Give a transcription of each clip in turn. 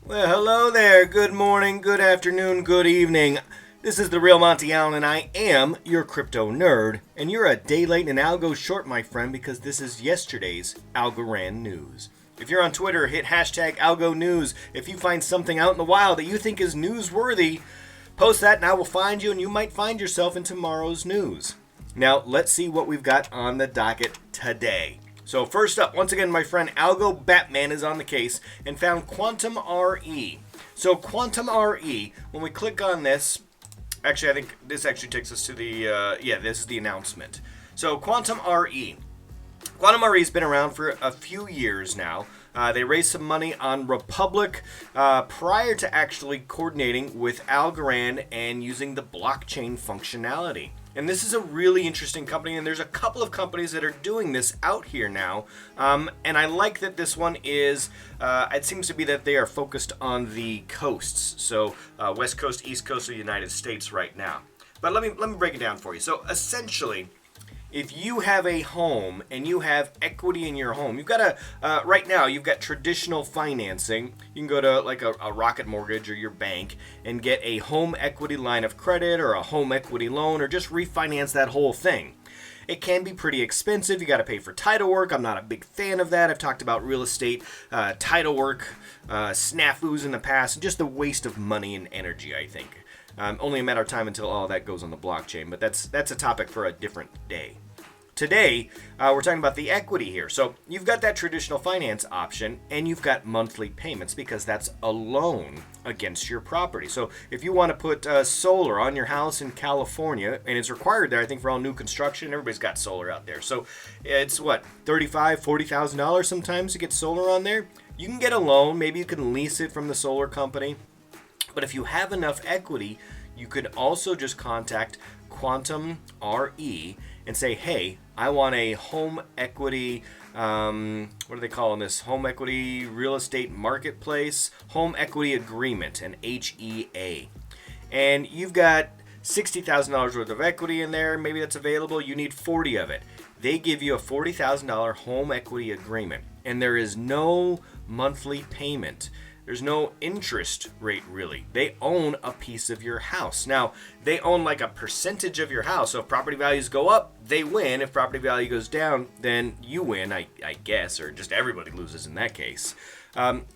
Well, hello there. Good morning, good afternoon, good evening. This is the real Monty Allen, and I am your crypto nerd. And you're a day late and algo short, my friend, because this is yesterday's Algorand news. If you're on Twitter, hit hashtag algonews. If you find something out in the wild that you think is newsworthy, post that and I will find you, and you might find yourself in tomorrow's news. Now, let's see what we've got on the docket today. So first up, once again, my friend Algo Batman is on the case and found QuantumRE. So QuantumRE, when we click on this, actually I think this actually takes us to the, this is the announcement. So QuantumRE. QuantumRE has been around for a few years now. They raised some money on Republic prior to actually coordinating with Algorand and using the blockchain functionality. And this is a really interesting company, and there's a couple of companies that are doing this out here now. And I like that this one is, it seems to be that they are focused on the coasts. So West Coast, East Coast of the United States right now. But let me break it down for you. So essentially, if you have a home and you have equity in your home, you've got right now you've got traditional financing. You can go to like a Rocket Mortgage or your bank and get a home equity line of credit or a home equity loan or just refinance that whole thing. It can be pretty expensive. You got to pay for title work. I'm not a big fan of that. I've talked about real estate, title work, snafus in the past, and just the waste of money and energy, I think. Only a matter of time until all that goes on the blockchain, but that's a topic for a different day. Today, we're talking about the equity here. So you've got that traditional finance option, and you've got monthly payments because that's a loan against your property. So if you want to put solar on your house in California, and it's required there, I think, for all new construction, everybody's got solar out there. So it's what, $35,000, $40,000 sometimes to get solar on there. You can get a loan. Maybe you can lease it from the solar company. But if you have enough equity, you could also just contact QuantumRE and say, hey, I want a home equity, what are they calling this? Home equity real estate marketplace, home equity agreement, an HEA. And you've got $60,000 worth of equity in there. Maybe that's available. You need 40 of it. They give you a $40,000 home equity agreement, and there is no monthly payment. There's no interest rate, really. They own a piece of your house. Now, they own like a percentage of your house. So if property values go up, they win. If property value goes down, then you win, I guess, or just everybody loses in that case.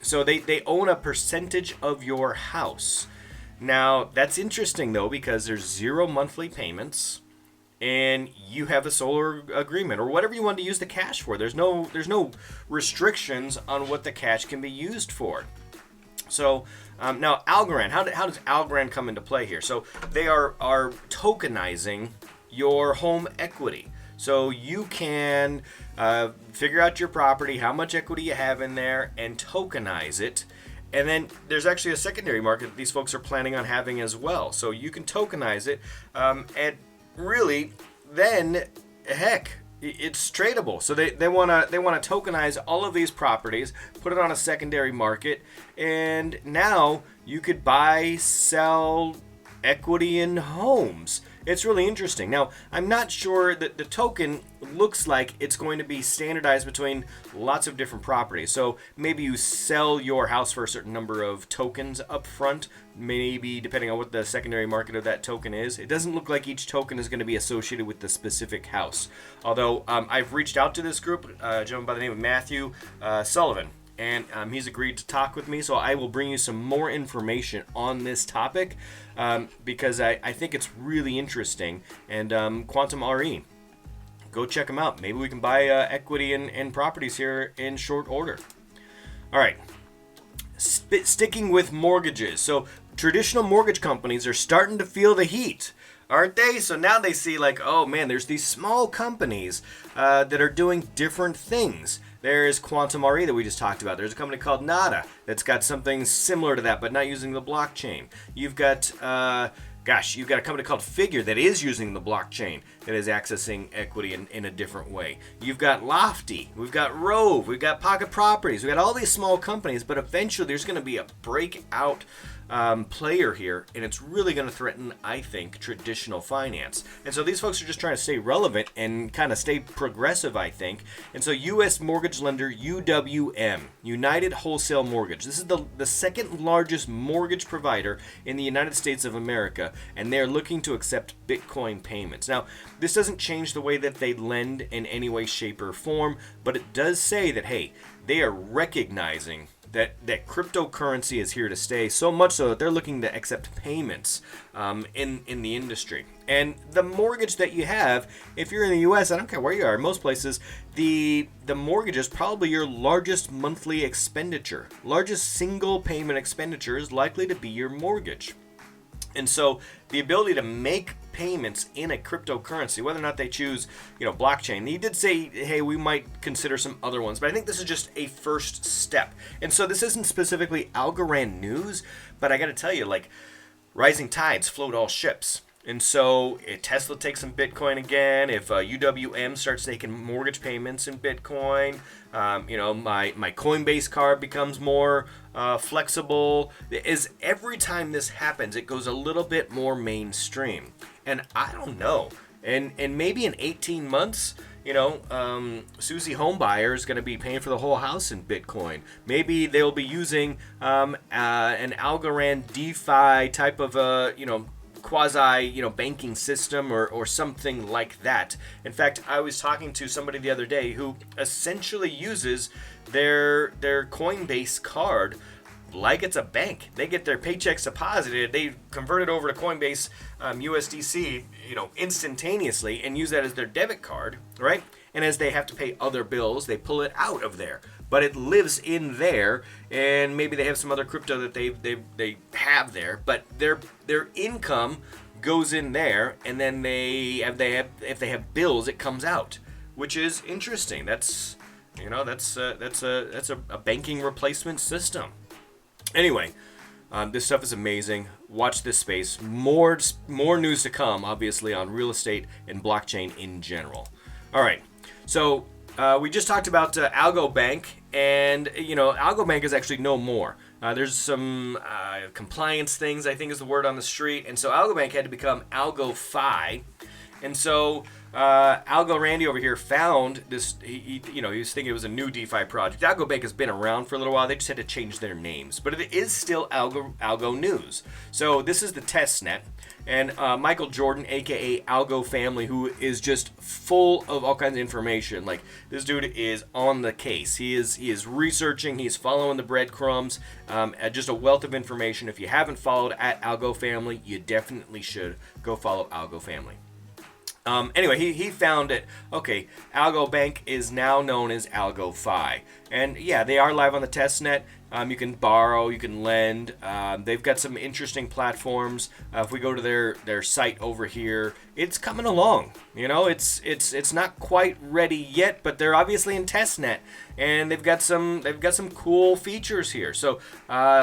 So they own a percentage of your house. Now, that's interesting, though, because there's 0 monthly payments, and you have a solar agreement or whatever you want to use the cash for. There's no restrictions on what the cash can be used for. So now Algorand, how does Algorand come into play here? So they are tokenizing your home equity. So you can figure out your property, how much equity you have in there, and tokenize it. And then there's actually a secondary market that these folks are planning on having as well. So you can tokenize it, and really, then, heck, it's tradable. So they want to tokenize all of these properties, put it on a secondary market, and now you could buy, sell equity in homes. It's really interesting. Now, I'm not sure that the token looks like it's going to be standardized between lots of different properties. So maybe you sell your house for a certain number of tokens up front, maybe depending on what the secondary market of that token is. It doesn't look like each token is going to be associated with the specific house. Although I've reached out to this group, a gentleman by the name of Matthew Sullivan, and he's agreed to talk with me, so I will bring you some more information on this topic because I think it's really interesting. And QuantumRE, go check them out. Maybe we can buy equity in properties here in short order. All right, sticking with mortgages. So traditional mortgage companies are starting to feel the heat, aren't they? So now they see like, oh man, there's these small companies that are doing different things. There's QuantumRE that we just talked about. There's a company called Nada that's got something similar to that, but not using the blockchain. You've got, you've got a company called Figure that is using the blockchain, that is accessing equity in a different way. You've got Lofty, we've got Rove, we've got Pocket Properties, we've got all these small companies, but eventually there's going to be a breakout player here, and it's really going to threaten, I think, traditional finance. And so these folks are just trying to stay relevant and kind of stay progressive, I think. And so U.S. mortgage lender UWM, United Wholesale Mortgage. This is the second largest mortgage provider in the United States of America, and they're looking to accept Bitcoin payments. Now, this doesn't change the way that they lend in any way, shape, or form, but it does say that, hey, they are recognizing that cryptocurrency is here to stay, so much so that they're looking to accept payments in the industry. And the mortgage that you have, if you're in the U.S., I don't care where you are, most places, the mortgage is probably your largest monthly expenditure. Largest single payment expenditure is likely to be your mortgage. And so the ability to make payments in a cryptocurrency, whether or not they choose, blockchain. He did say, hey, we might consider some other ones, but I think this is just a first step. And so this isn't specifically Algorand news, but I got to tell you, rising tides float all ships. And so if Tesla takes some Bitcoin again, if UWM starts taking mortgage payments in Bitcoin, my Coinbase card becomes more flexible. Is every time this happens, it goes a little bit more mainstream. And I don't know. And maybe in 18 months, Susie Homebuyer is going to be paying for the whole house in Bitcoin. Maybe they'll be using an Algorand DeFi type of quasi banking system or something like that. In fact, I was talking to somebody the other day who essentially uses their Coinbase card like it's a bank. They get their paychecks deposited, they convert it over to Coinbase USDC, instantaneously, and use that as their debit card, right? And as they have to pay other bills, they pull it out of there. But it lives in there, and maybe they have some other crypto that they have there. But their income goes in there, and then if they have bills, it comes out, which is interesting. That's a banking replacement system. Anyway, this stuff is amazing. Watch this space. More news to come, obviously, on real estate and blockchain in general. All right, so we just talked about Algo Bank, and Algo Bank is actually no more. There's some compliance things, I think is the word on the street, and so Algo Bank had to become Algofi. And so Algo Randy over here found this. He was thinking it was a new DeFi project. Algo Bank has been around for a little while. They just had to change their names, but it is still Algo News. So this is the Testnet, and Michael Jordan, aka Algo Family, who is just full of all kinds of information. Like, this dude is on the case. He is researching. He's following the breadcrumbs. Just a wealth of information. If you haven't followed at Algo Family, you definitely should go follow Algo Family. Anyway, he found it. Okay, Algo Bank is now known as Algofi. And yeah, they are live on the Testnet. You can borrow, you can lend. They've got some interesting platforms. If we go to their site over here, it's coming along. It's not quite ready yet, but they're obviously in Testnet, and they've got some cool features here. So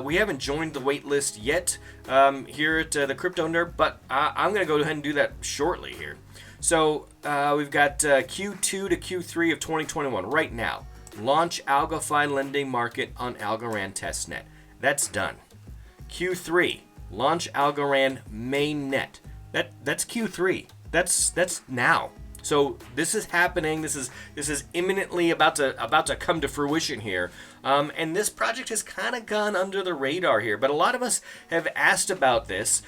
we haven't joined the wait list yet here at the Crypto Nerd, but I'm gonna go ahead and do that shortly here. So we've got Q2 to Q3 of 2021 right now. Launch Algofi lending market on Algorand Testnet. That's done. Q3, launch Algorand mainnet. That's Q3. That's now. So this is happening. This is imminently about to come to fruition here. And this project has kind of gone under the radar here, but a lot of us have asked about this,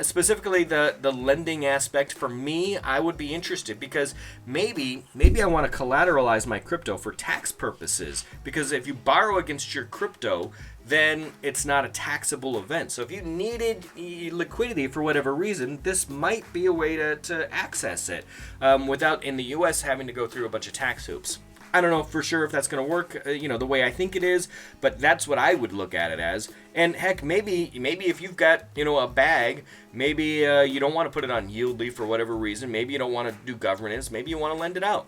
specifically the lending aspect. For me, I would be interested because maybe I want to collateralize my crypto for tax purposes, because if you borrow against your crypto, then it's not a taxable event. So if you needed liquidity for whatever reason, this might be a way to access it without, in the U.S., having to go through a bunch of tax hoops. I don't know for sure if that's going to work, the way I think it is, but that's what I would look at it as. And heck, maybe if you've got, a bag, maybe you don't want to put it on yldy for whatever reason. Maybe you don't want to do governance. Maybe you want to lend it out.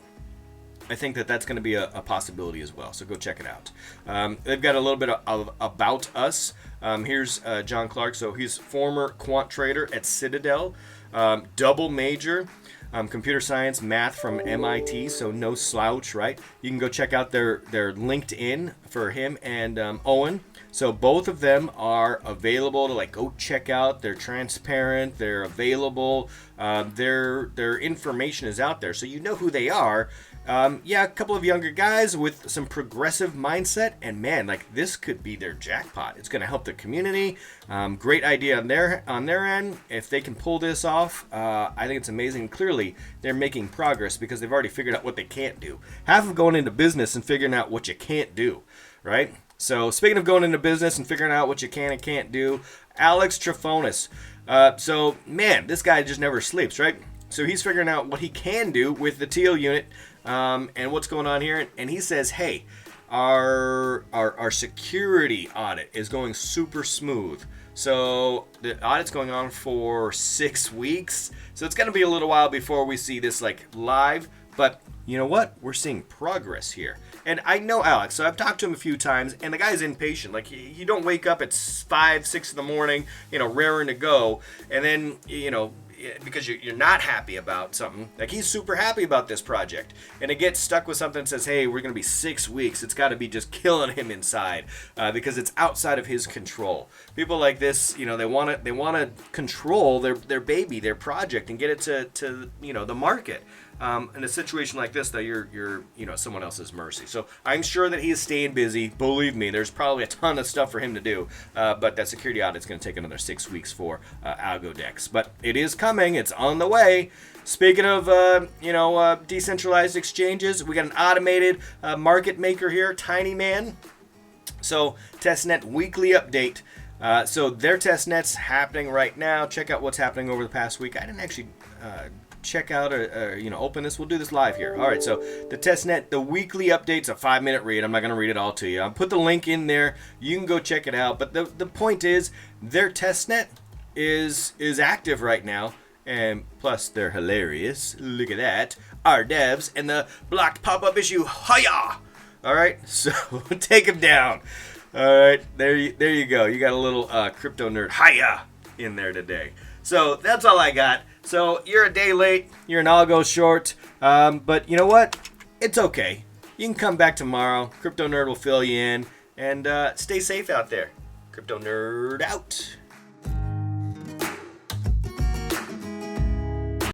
I think that's going to be a possibility as well, so go check it out. They've got a little bit of about us. Here's John Clark. So he's former quant trader at Citadel, double major. computer science, math from MIT, so no slouch, right? You can go check out their LinkedIn for him and Owen. So both of them are available to go check out. They're transparent. They're available. Their information is out there, so you know who they are. A couple of younger guys with some progressive mindset, and man, this could be their jackpot. It's going to help the community. Great idea on their end. If they can pull this off, I think it's amazing. Clearly, they're making progress because they've already figured out what they can't do. Half of going into business and figuring out what you can't do, right? So speaking of going into business and figuring out what you can and can't do, Alex Trifonis. So man, this guy just never sleeps, right? So he's figuring out what he can do with the teal unit and what's going on here. And he says, hey, our security audit is going super smooth. So the audit's going on for 6 weeks. So it's going to be a little while before we see this live. But you know what? We're seeing progress here. And I know Alex, so I've talked to him a few times, and the guy's impatient. You don't wake up at 5, 6 in the morning, raring to go, and then, because you're not happy about something. He's super happy about this project, and it gets stuck with something that says, hey, we're going to be 6 weeks. It's got to be just killing him inside because it's outside of his control. People like this, they want to control their baby, their project, and get it to the market. In a situation like this, though, you're someone else's mercy. So I'm sure that he is staying busy. Believe me, there's probably a ton of stuff for him to do. But that security audit is going to take another 6 weeks for AlgoDex. But it is coming. It's on the way. Speaking of decentralized exchanges, we got an automated market maker here, Tiny Man. So Testnet weekly update. So their testnet's happening right now. Check out what's happening over the past week. I didn't actually check out or open this. We'll do this live here. All right, so the testnet, the weekly update's a 5-minute read. I'm not going to read it all to you. I'll put the link in there. You can go check it out. But the point is, their testnet is active right now, and plus they're hilarious. Look at that. Our devs and the blocked pop-up issue. Hiya! All right, so take them down. All right, there you go. You got a little crypto nerd hiya in there today. So that's all I got. So you're a day late, you're an algo short, but you know what? It's okay. You can come back tomorrow. Crypto Nerd will fill you in, and stay safe out there. Crypto Nerd out.